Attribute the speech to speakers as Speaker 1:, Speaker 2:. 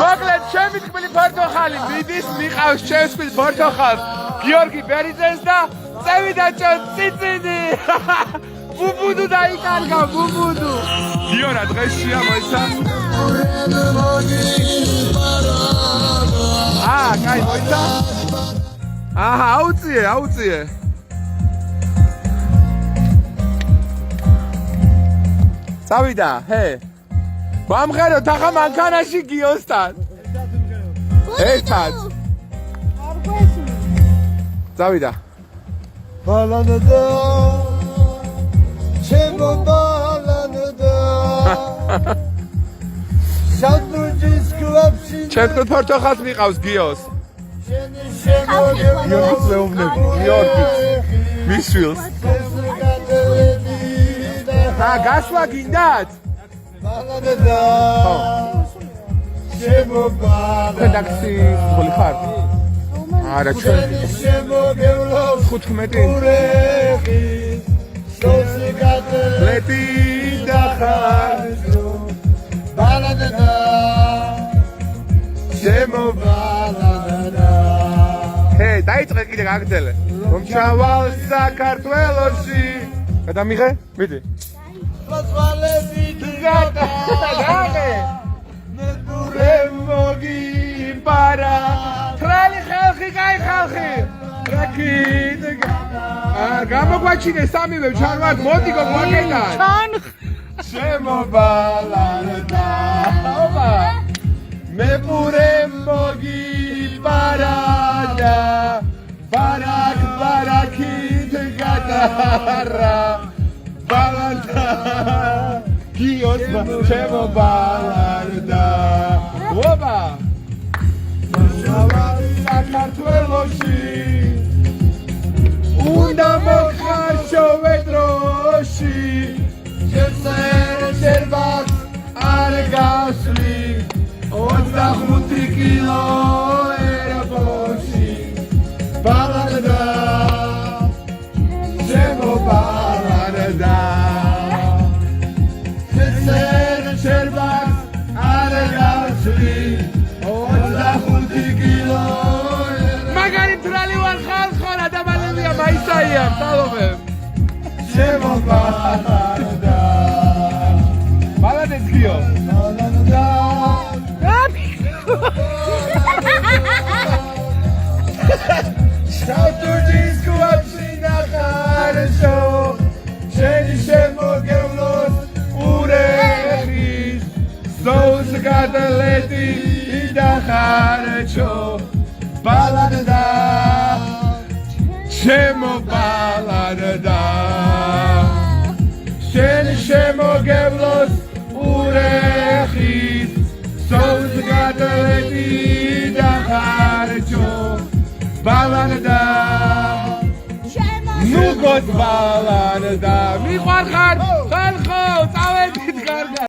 Speaker 1: მოკლედ ჩემი თქმილი პორტოხალი მიდის მიყავს ჩემს თქმილ პორტოხალს გიორგი ბერიძეს და წევიდა ჩვენ ციცინი ბუბუდუ დაიკარგა ბუბუდუ გიორა დღესია მოიცა კაი მოიცა აუწიე წავიდა ჰე ვამღეროთ ახლა მანქანაში გიოსთან ერთად წავიდა
Speaker 2: ბალანდა ჩემო ბალანდა შადუჯის კლუბში
Speaker 1: ჩემს პორტოხალს მიყავს გიოს
Speaker 2: გიორგის მეუბნები
Speaker 1: გიორგის მისვილს გასვლა გინდათ
Speaker 2: ბალანდა ჩემო ბალანდა
Speaker 1: რედაქციის ძღოლი ხარ? არა ჩვენ 15 ლეტი და ხარჯო
Speaker 2: ბალანდა ჩემო ბალანდა
Speaker 1: დაიწყე კიდე გაგრძელე რომ ჩავალ საქართველოში გადამიღე მიდი
Speaker 2: ფასვალები
Speaker 1: გაგე მე მოგიპარა ტრალი ხალხი კაი ხალხი რაკით გამოგვაჩინე სამივე ჩარვარდ მოდი გოგოაკეთან ჩემო ბალანდა ოპა მე პურე მოგიპარა და ბარაკით გადარა ბალანდა გიოს ჩემო ბალანდა ოპა საქართველოში უნდა მოხარშო ვედროში შერბად არ გასვლი 25 კილო ერბოში ბალანდა ჩემო ბალანდა შერბად არ გასვლი 25 კილო მაგარი ტრალი ვარ ხალხო რა დამალევია მაისაია სალომე ჩემო ბალანდა ბალანდეს გიო
Speaker 2: ბალანდა შავტუჯის კლუბში ნახარშო შენი შემოგევლოს
Speaker 1: ურეხის ზოუს გადალეტი და ხარჯო ბალანდა ჩემო ბალანდა შენი შემოგევლოს ურეხის ზოუს გადალეტი და ხარჯო ბალანდა ნუ გოდ ბალანდა მიყვარხარ ხალხო წავედით კარგად